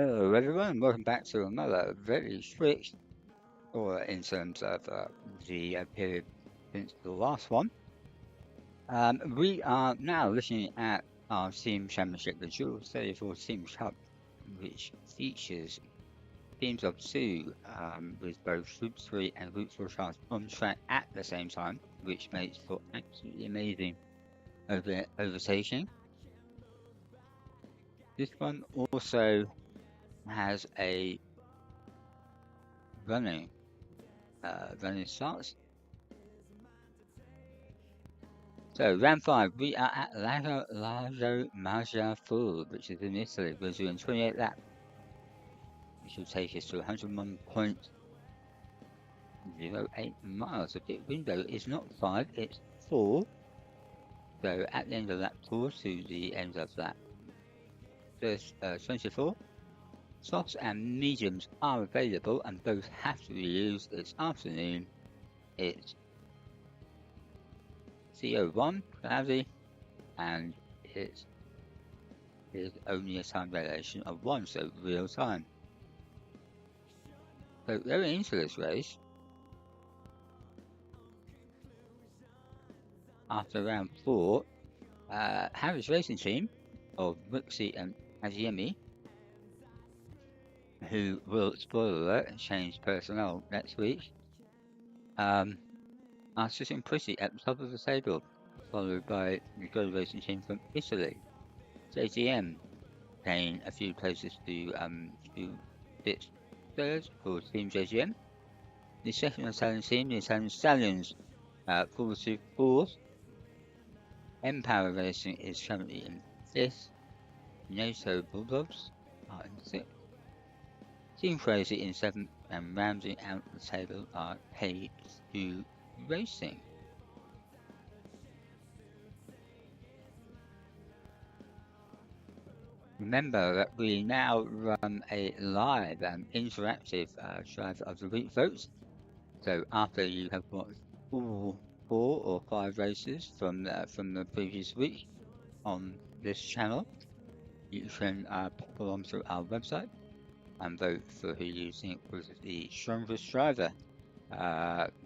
Hello everyone, welcome back to another very strict, or in terms of the period since the last one. We are now looking at our Team Championship, the Dual34 Team Cup, which features teams of two, with both Group 3 and Group 4 cars on track at the same time, which makes for absolutely amazing overtaking. This one also has a running starts. So round 5, we are at Lago Maggiore, which is in Italy. We're doing 28 laps, which will take us to 101.08 miles. The pit window is not 5, it's 4. So at the end of lap 4 to the end of lap 24, softs and mediums are available and both have to be used. It's afternoon. It's CO1 cloudy, and it is only a time variation of 1, so real time. So going into this race, after round 4, Harry's racing team of Rixie and Aziemi, who will, spoiler alert, change personnel next week, are sitting pretty at the top of the table, followed by the good racing team from Italy, JGM, paying a few places to fit third for Team JGM. The second Italian team, the Italian Stallions, fall to 4th. Empower Racing is currently in 5th. NATO Bulldogs are in 6th. Team Crazy in 7th, and rounding out the table are K2 Racing. Remember that we now run a live and interactive driver of the week vote. So after you have watched 4 or 5 races from the previous week on this channel, you can pop along to our website and vote for who you think was the strongest driver.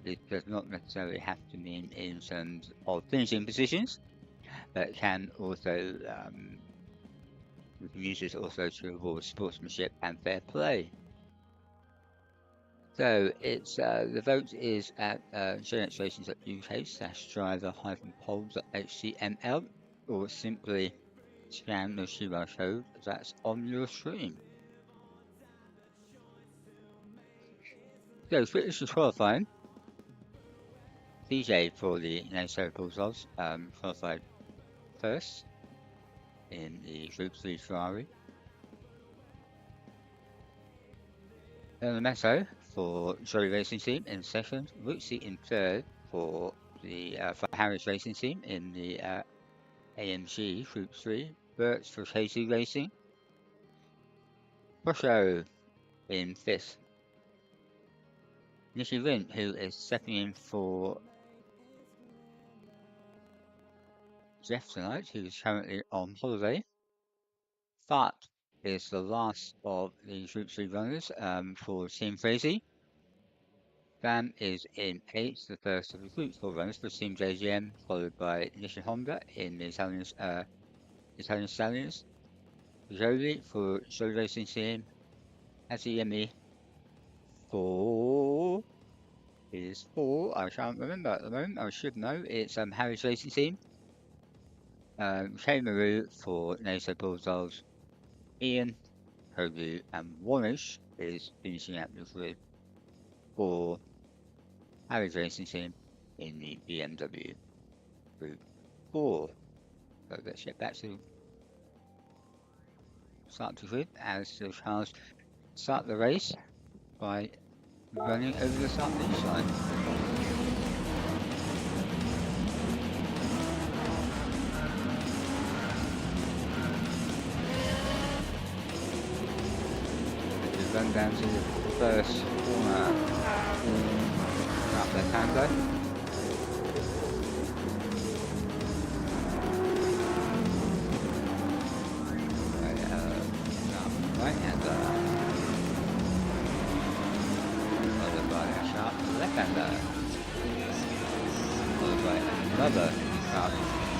This does not necessarily have to mean in terms of finishing positions, but can also we can use this also to reward sportsmanship and fair play. So it's the vote is at jnxrations.uk/driver-polls.html, or simply scan the QR code that's on your screen. So finish the qualifying. DJ for the NATO Bulldogs qualified first in the Group 3 Ferrari. Meso for Jolly Racing Team in second, Rixie in third for the for Harris Racing Team in the AMG Group 3, Bert's for Casey Racing, Brosho in 5th, Nicky Rint, who is stepping in for Jeff tonight, who is currently on holiday. Fart is the last of the Group 3 runners for Team Crazy. Bam is in 8th, the first of the Group 4 runners for Team JGM, followed by Nishi Honda in the Italian Stallions. Jolie for Jolie Racing Team. Aziemi 4 is 4. I can't remember at the moment. I should know. It's Harry's Racing Team. Maru for NATO Bulldogs. Ian, Kobu, and Warnish is finishing out the grid for Harry's Racing Team in the BMW Group 4. So let's get back to start the grid as the cars start the race by running over the start finish line. Run down to the first corner, up left hand side. Right hand side. other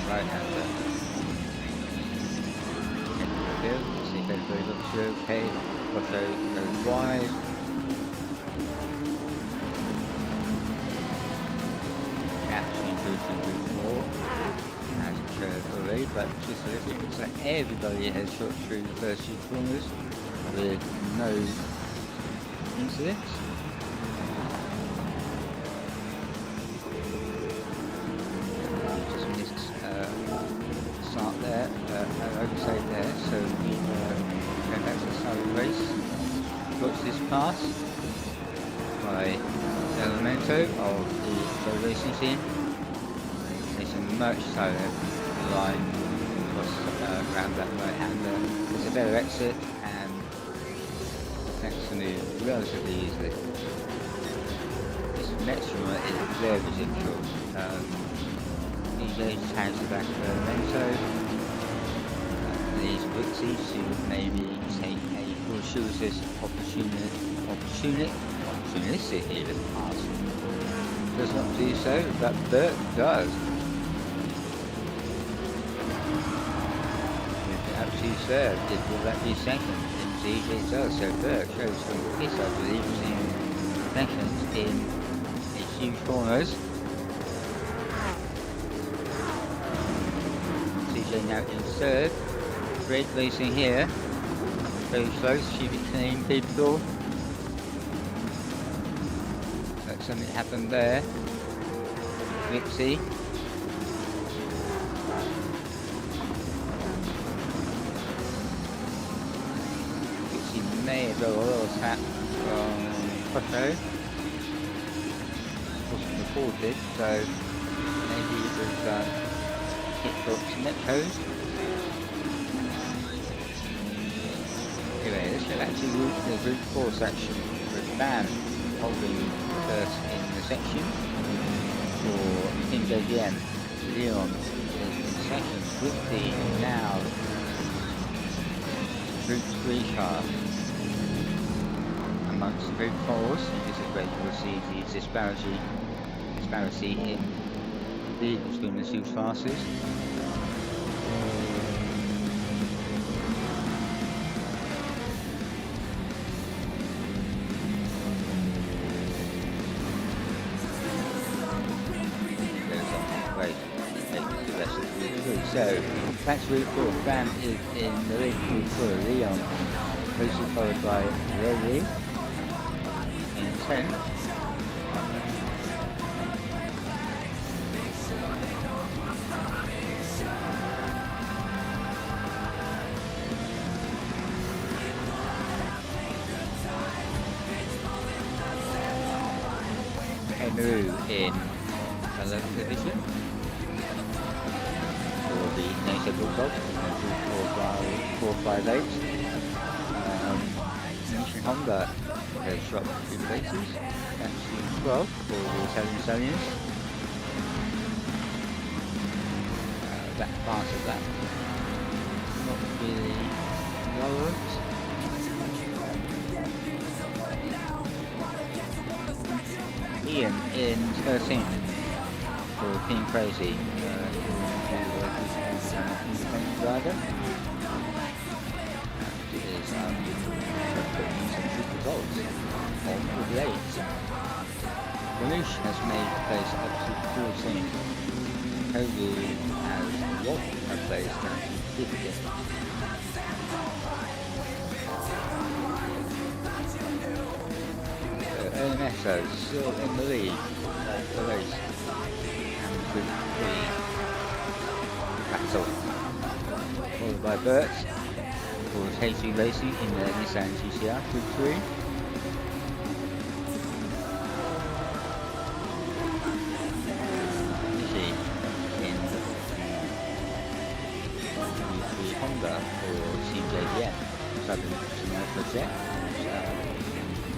right-hander. See if everybody looks okay. Otto goes wide. Actually improved more as it showed already, but just a little bit. Looks like everybody has shot through the first few corners with no incidents. Just missed start there, oversight there, so we going back to the start of the race. Watch this pass by Elemento of the racing team. It's a much tighter line across around that right hander. It's a better exit and next to move relatively easily. This next one is very difficult. DJ tags the back of Elemento. These Wixies to maybe take a fortuitous opportunistic even pass. Does not do so, but Burt does. Absolutely served. Will that be second? Indeed it does. So Burt shows from this, I believe, in second in a huge corners. CJ now in third. Great racing here. Very close, should be clean, people. Something happened there. Vixie. Vixie may have got a little tap from Cotto. Wasn't reported, so maybe it was hit books netcode. Anyway, let's go back to the Group 4 section with Van holding first in the section for Team JGM. Leon is in second with the now Group 3 car. Amongst the Group 4s, this is where you will see the disparity in lead between the two classes. So, that's Route 4. Bam is in the lead. Route 4, Leon, closely followed by Lily in 10th. Emu in 11th division. The Nature Bulldog, 458. Mission Honda has dropped 2 places. That's 12 for the Italian Stallions. That part of that, not really relevant. Ian in 13th for Team Crazy. Independent driver. Is putting some good results on the 8. Ganush has made a place up to 14. Kogu has lost a place down to 15. So NMSO still in the lead of the race. And Group 3 battle. Followed by Burt for KG Racing in the Nissan GCR Group 3. Nishi in the Honda for CJDM. Southern Sonata Jet.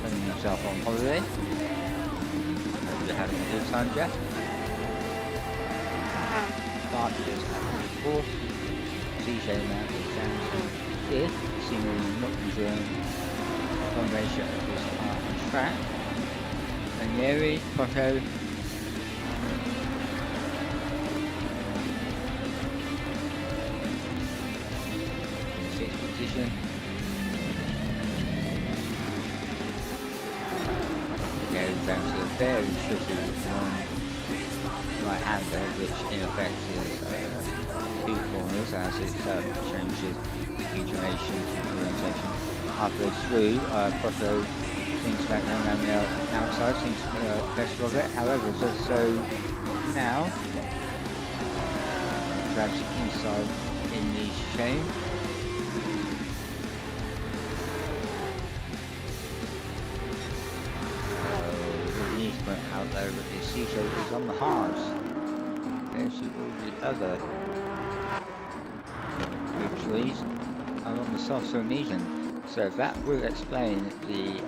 Putting himself on holiday. Hope you're having a good time, Jeff. Bart is at 4th. CJ now is down to 5th, seemingly not enjoying the combination of his car and track. Maggiore, Cotto, position. Goes down to a very tricky right-hander, which in effect is 2 corners as it changes configuration, orientation. Halfway through, Proto seems back around the outside, seems better of it. However, just so now, grabs inside in the chain. Out there, but the CJ is on the hards. There's all the other group trees are on the soft or medium. So that will explain the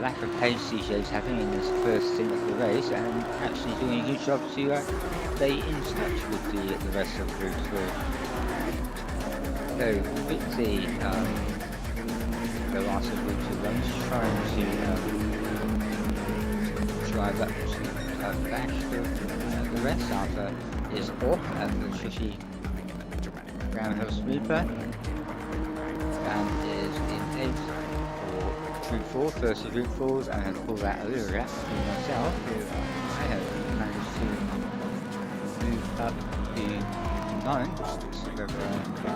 lack of pace CJ's having in this first stint of the race, and actually doing a good job to stay in touch with the rest of the group three. So with the last of group two runs, trying to drive up to back the rest. Arthur is off at the tricky downhill sweeper and is in 8th for group 4, 30 group 4s, and has pulled out a little gap between myself, who I have managed to move up to 9th, so whether I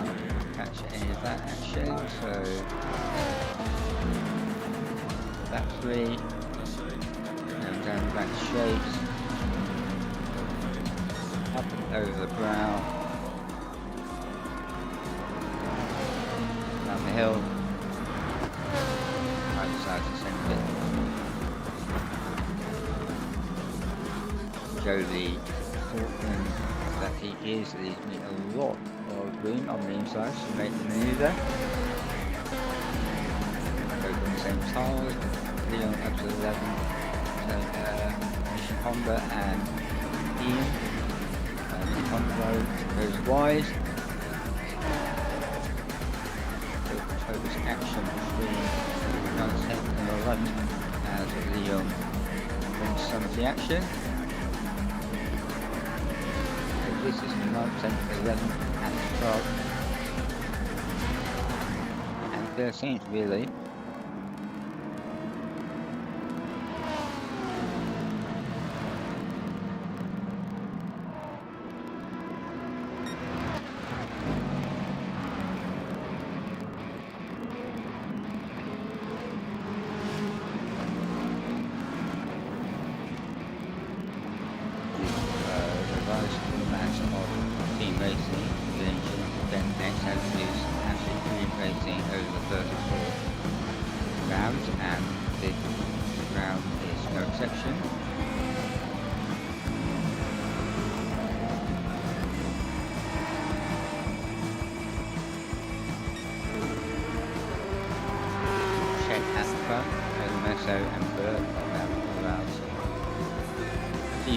catch any of that action. So back 3. Down the back shapes, up and over the brow, down the hill, right side to centre. Jolie Portman that he is, leaves me a lot of room on the inside to make the manoeuvre. Both on the same tile, Leon up to 11. Honda and Ian. Honda goes wide. Focus action between 9th and 11th as Leon brings some of the action. So this is 9th, 11th and 12th and 13th really.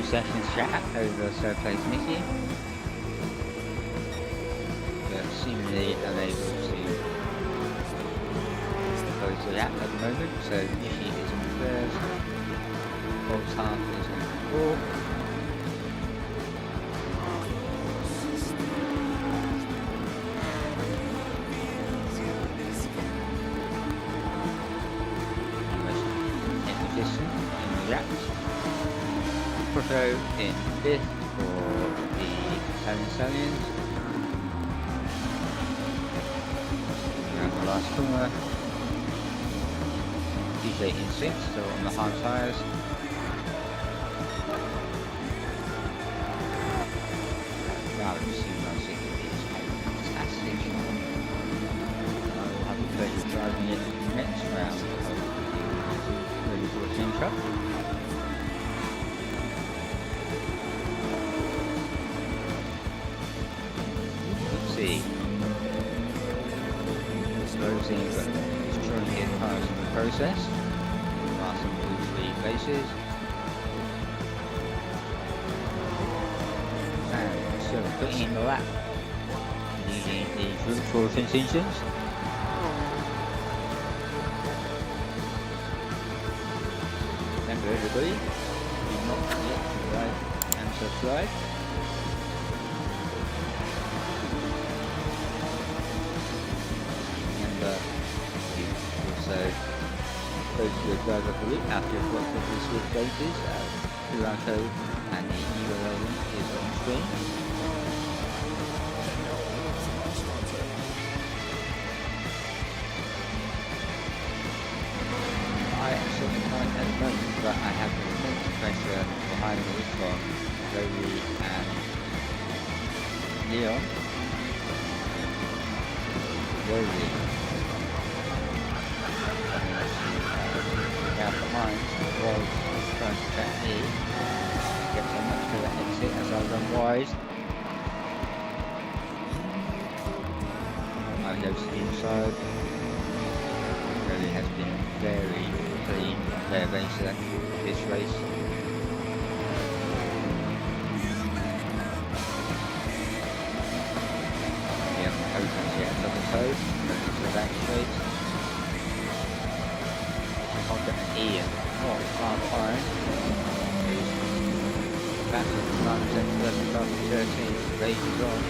Sessions chat over third place Nikki, but seemingly unable to close the gap at the moment. So Nikki is in third, Boltar is in fourth. In the distance, in the gaps. Proto in 5th for the Italian Stallions. Around the last corner. DJ in 6th, still on the hard tyres. Wow, you see my 6 is fantastic. I will have the pleasure of driving it next round of the 14 truck. Closing, but destroying the cars in the process. Passing through 3 places. And so putting in the lap, leading the group 4 contingents. Remember everybody, do not forget to like and subscribe. So go to the driver group after you've watched the switch races. QR code and the URL link is on screen. I am sitting fine at the moment, but I have immense pressure behind me from Rory and Leon. Rory down behind was trying to catch me, get so much to the exit as I run wide. I go to the inside. Rory has been very clean, fair racer this race. Hoping to get another toe, going to the back straight. Honda and Ian, not far behind. Back to the front, second after 13, races on.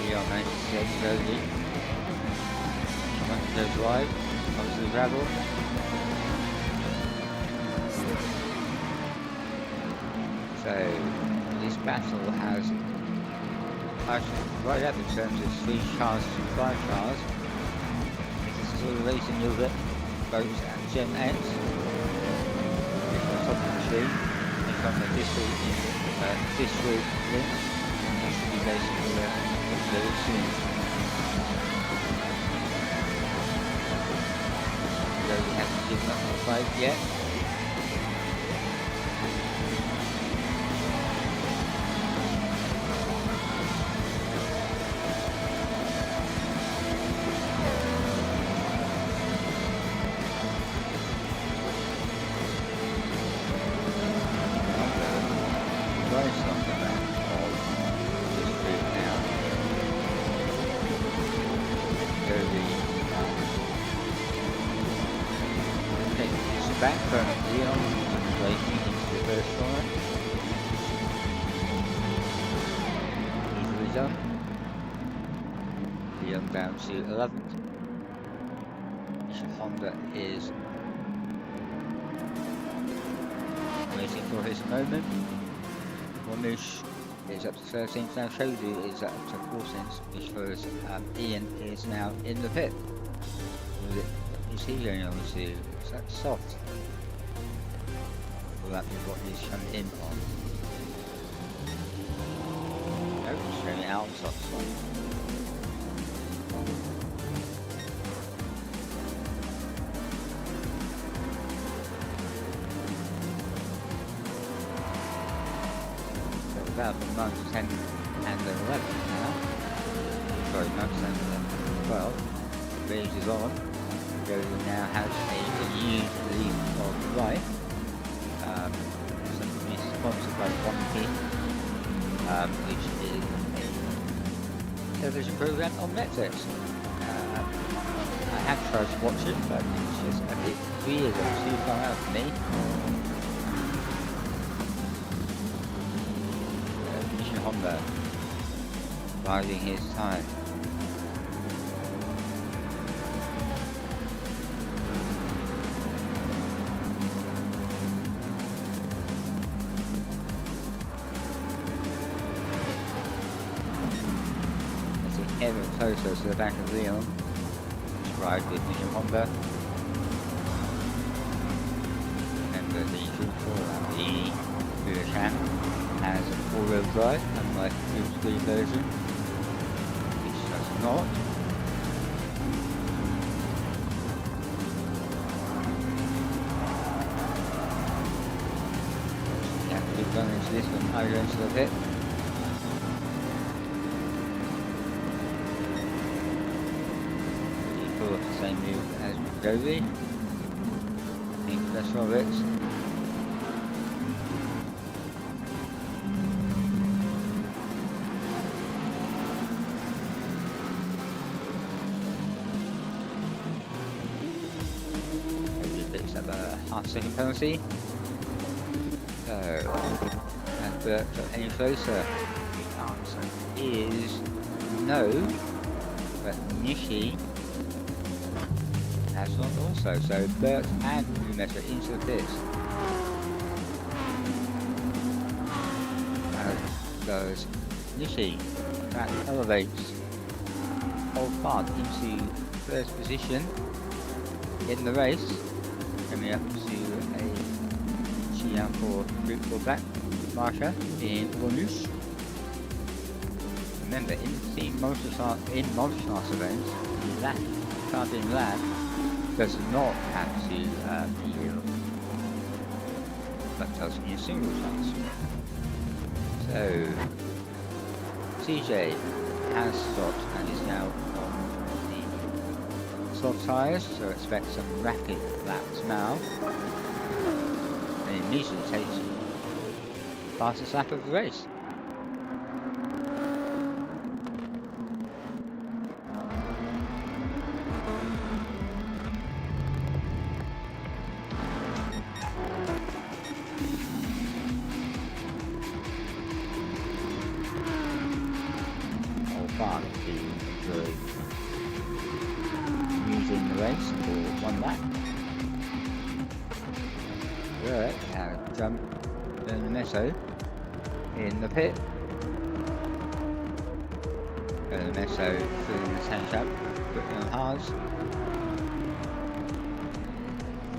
Leon manages to get slowly. Wants to go wide, onto the gravel. So this battle has right up in terms of 3 cars to 5 cars. This is sort of racing you'll get boats at Gen X. It's on top of the machine. It's on the district link. That should be basically very soon. Though we haven't given up the fight yet. Back from Leon racing into the first corner. Easily done. Leon down to 11th. Honda is waiting for his moment. Ramesh is up to 13th now. Shodu is up to 14th, which shows Ian is now in the pit. Is he going on to? Is that soft? Will that be what he's come in on? No, he's showing out soft one. So about the month 10 and 11 now. Sorry, month 10 and 12. Rage is on. Rory now has a huge lead of the right. Something is sponsored by 1P, which is a television program on Netflix. I have tried to watch it, but it's just a bit weird and too far out for me. Mission Honda biding his time. Ever closer to the back of Leon. Let's ride with Mission Honda. Remember the Dual34 the Beautifiul has a 4-wheel drive, unlike the Dual34 version, which does not. After we've gone into this one, I go into the pit. The same move as Maggiore. I think that's all it. Maybe picks up a half-second penalty. So, and Bert got any closer? The answer is no. but Nishi has not also. So Bert and Lumessa into the pits. Goes Nishi, that elevates Old Park into first position in the race, coming up to a Seaon for Group 4 back, Marsha in Warnoose. Remember, in team multi-class events, that starting lap does not have to be yield, but does in single class. So CJ has stopped and is now on the soft tyres, so expect some rapid laps now. And immediately takes the fastest lap of the race. Fun to enjoy using the race for one lap. Right, now jump in the Meso in the pit. The Meso filling the tank up, putting on hards.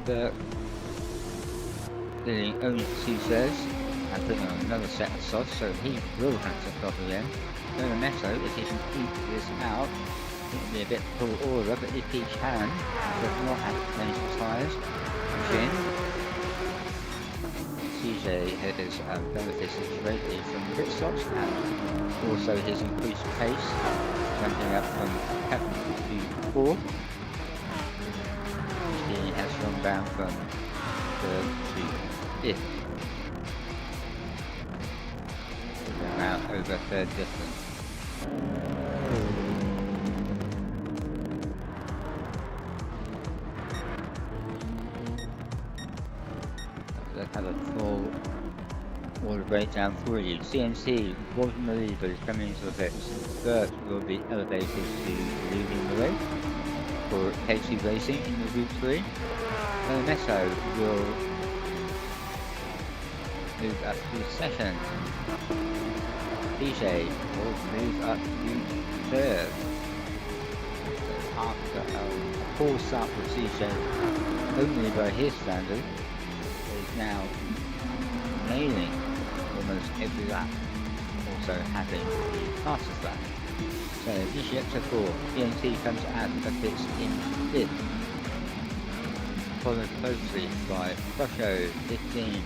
But filling only 2 sets and putting on another set of softs, so he will have to stop again. Meso, if he can keep this out, it will be a bit tall order, but if he can, does not have to change the tyres. Chin. CJ has benefited greatly from the pit stops and also his increased pace, jumping up from 7th to 4th. He has gone down from 3rd to 5th. Now over 3rd distance. Let's have a full order breakdown for you. CNC was in the lead, but is coming into the pits. Bert will be elevated to leading the race for KC Racing in the Group 3. Meso will move up to 2nd. DJ will move up to 3rd. So after a poor start with CJ, only by his standard, is now nailing almost every lap, also having the fastest lap. So Nishi up to 4, PNT comes out of the pits in 5th, followed closely by Brusho 15.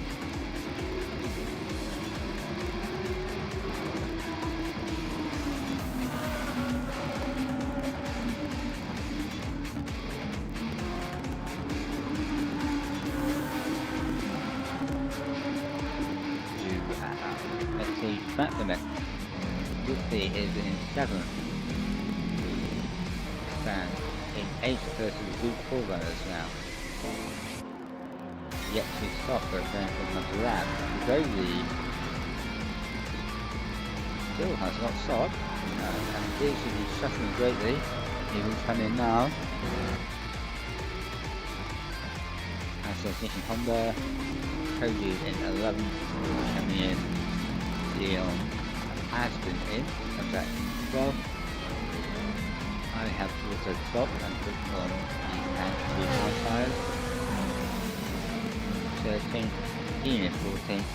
Back the next. Woodley is in 7th. Stands in 8th versus Group 4 runners now. Yet to stop for going for another lap. Goldie still has not stopped and appears to be suffering greatly. He will come in now. As Mission Honda, Cody in 11th, coming in. Seaon has been in, comes back in 12th. I have also stopped and put on the anti tyres. 13th, Ian 14th.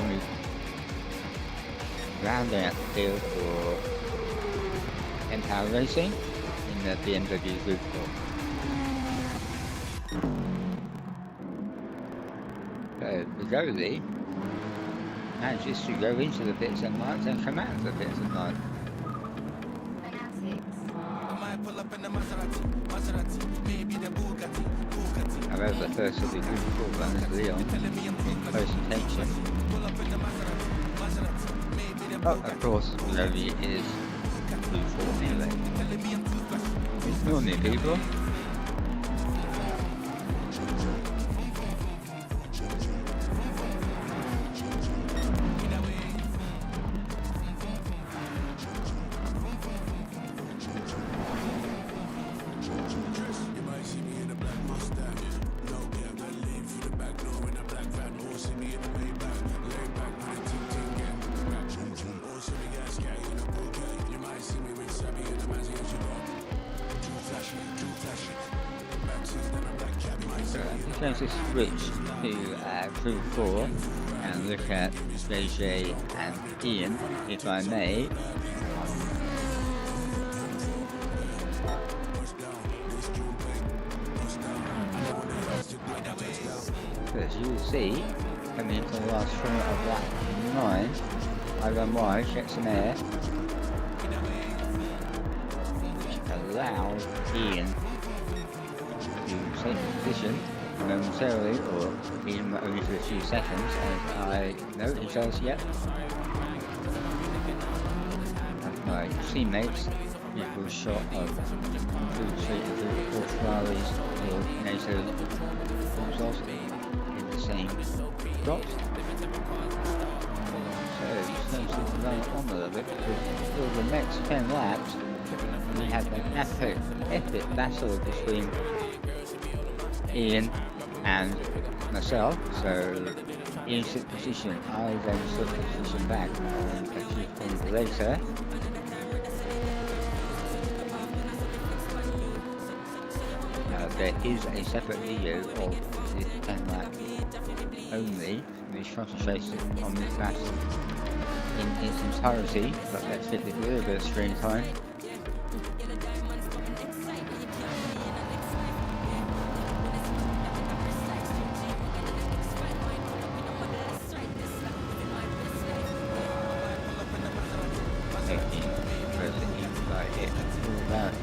Only rounding out the field for Empower Racing in the BMW Group 4. So, Maggiore manages to go into the pits at night and come out of the pits at night. However, the first of the Group 4 runners, Leon, in close attention. Oh, of course, Maggiore is Group 4 anyway. Ignore me, people. change this switch to Crew 4 and look at JJ and Ian, if I may. As you will see, coming into the last corner of lap 9, I run wide, check some air, which allows Ian to take position momentarily, or even only for a few seconds, as I know he says, yep. And my teammates, equal shot of 2, 3, 4 Ferraris or NATO themselves in the same spot. So just going to run it on a little bit, because for the next 10 laps we had an epic battle between Ian and myself. So Ian took position, I then took position back a few points later. There is a separate video of this 10 lap only, which concentrates on this battle in its entirety, but let's give it a little bit of screen time.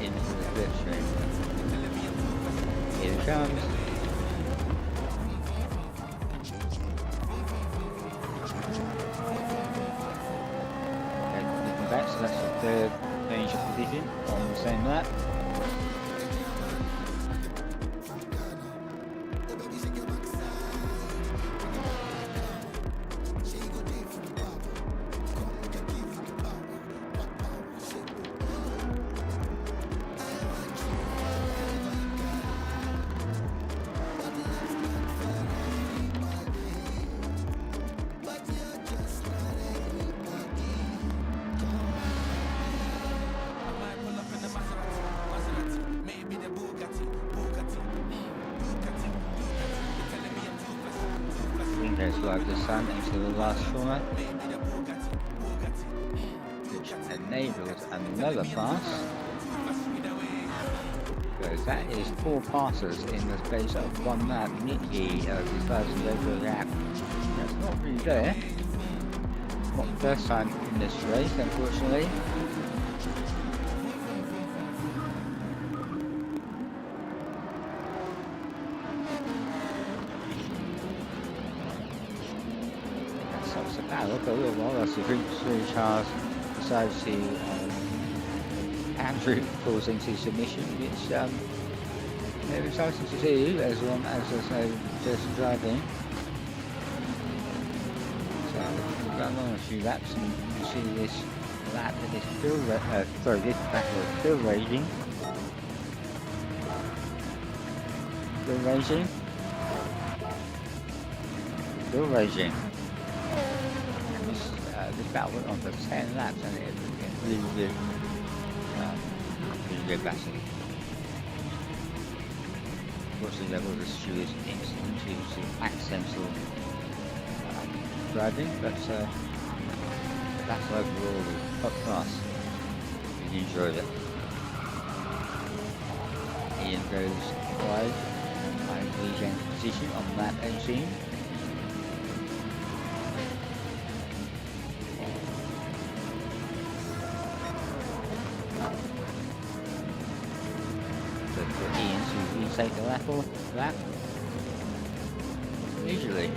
Into the slipstream. Here it comes. Okay, looking back, so that's the third change of position on the same lap. There's like the sun into the last corner, which enables another pass. So that is 4 passes in the space of 1 lap. Nicky decided over a lap. That's not really there. Not the first time in this race, unfortunately. Look a little while as the Group 3 cars decides to Andrew falls into submission, which they're exciting to see as long as there's no person driving. So we've got on a few laps and you see this lap that is still this battle is still raging. Still raging. Still raging. This battle went on for 10 laps and it was really good battle. Unfortunately there was a steward incident due to accidental driving, but the battle overall was top class. Really enjoyed it. Ian goes wide, I regain position on lap 18. Take the lap or lap usually.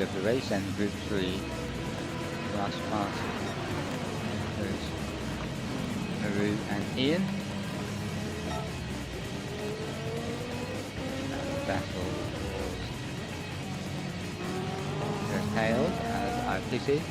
Of the race and Group 3 last part. There's Maru and Ian. The battle was curtailed as I races.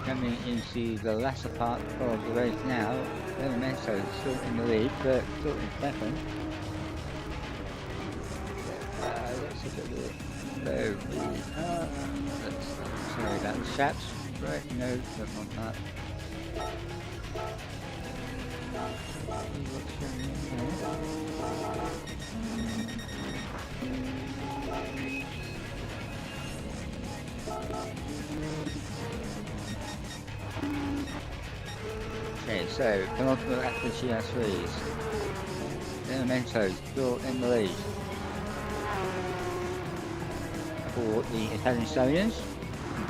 Coming into the latter part of the race now, Memento still in the lead, but still in second. Let's look at the sorry about the straps. Right, no, don't want that. Okay, so come on to the GS3s. Memento still in the lead. For the Italian Stallions,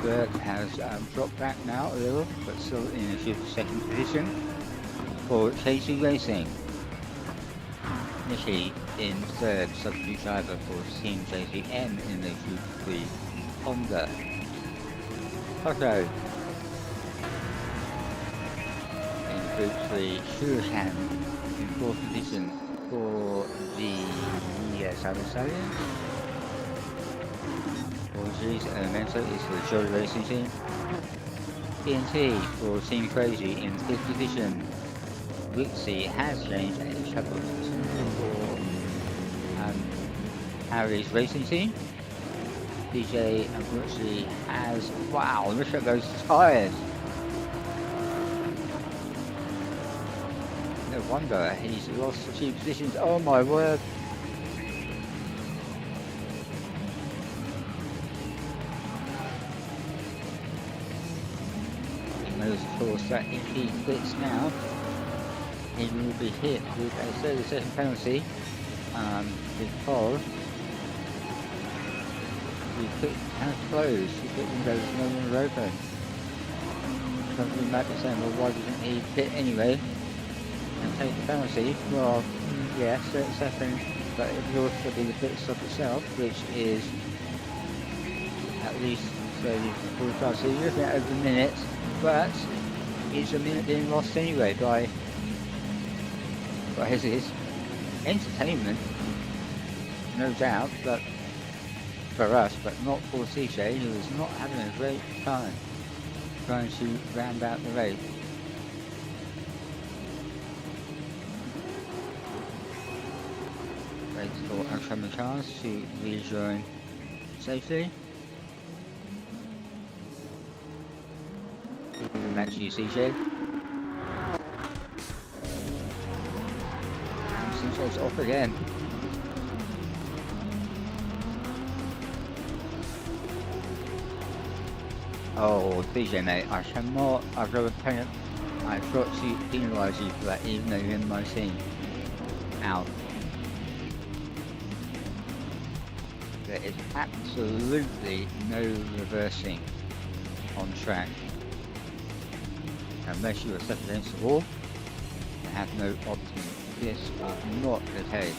Bert has dropped back now a little, but still in a good second position. For K2 Racing, Nishi in third, substitute driver for Team JCM in the Group 3 Honda. Otto in Group 3 Shurahan in fourth position for the Italian Stallions. Apologies, Memento is for the Maggiore Racing Team. TNT for Team Crazy in 5th position. Wixie has changed a couple of positions for Harry's Racing Team. DJ and Wixie has, wow, look at those tyres! No wonder he's lost a few positions, oh my word! Of course that if he quits now, he will be hit with a 30-second penalty because the pit has closed, the pit window is no longer open. Somebody might be saying, well, why didn't he pit anyway and take the penalty? Well, yes, 30 seconds, but it will also be the pit stop itself, which is at least 45, so you're looking at over a minute. But it's a minute being lost anyway by his entertainment, no doubt, but for us, but not for CJ, who is not having a great time trying to round out the race. Wait for oncoming cars to rejoin safely. Back to you, CJ. CJ's off again. Oh, CJ, mate, I've got to penalise you for that, even though you're in my team. Out. There is absolutely no reversing on track. Unless you are stuck against the wall, you have no option. This is not the case.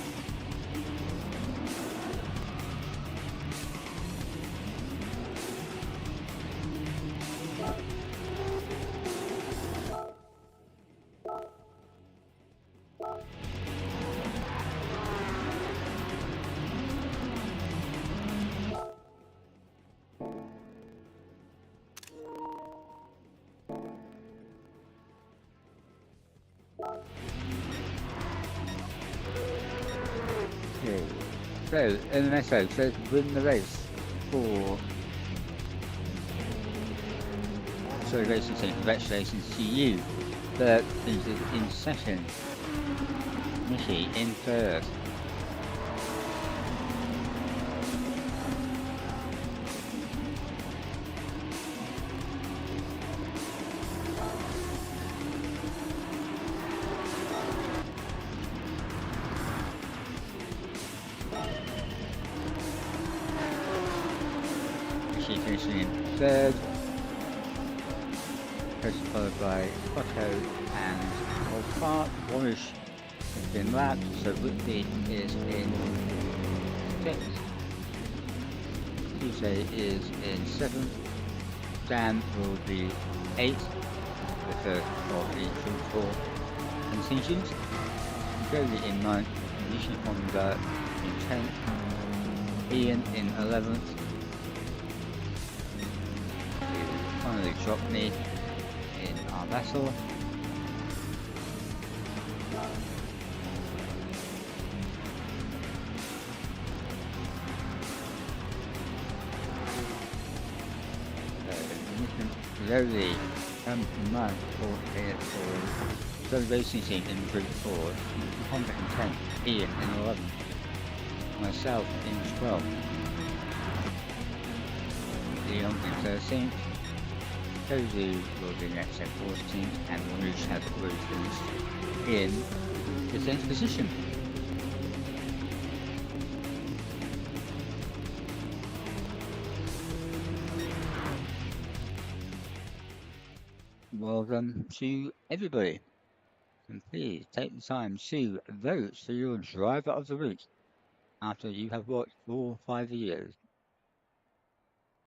So, MMSO says win the race for Racing Team. Congratulations to you. Bert is in second. Nishi in third. Finishing in third, followed by Otto and Old Park. Warish has been lapped, so Whitby is in sixth. TJ is in seventh. Dan will be eighth. the first of the four contingents. Maggiore in 9th, Mission Honda in 10th, Ian in 11th. He will finally drop me in our vessel. Slowly come to mind for the racing team in Group 4, Honda in 10th, Ian in 11th, myself in 12th, Leon in 13th, Tozu will be next at 14th, and Rouge has already finished in the 10th position. Well done to everybody, and please take the time to vote for your driver of the week after you have watched all 5 years.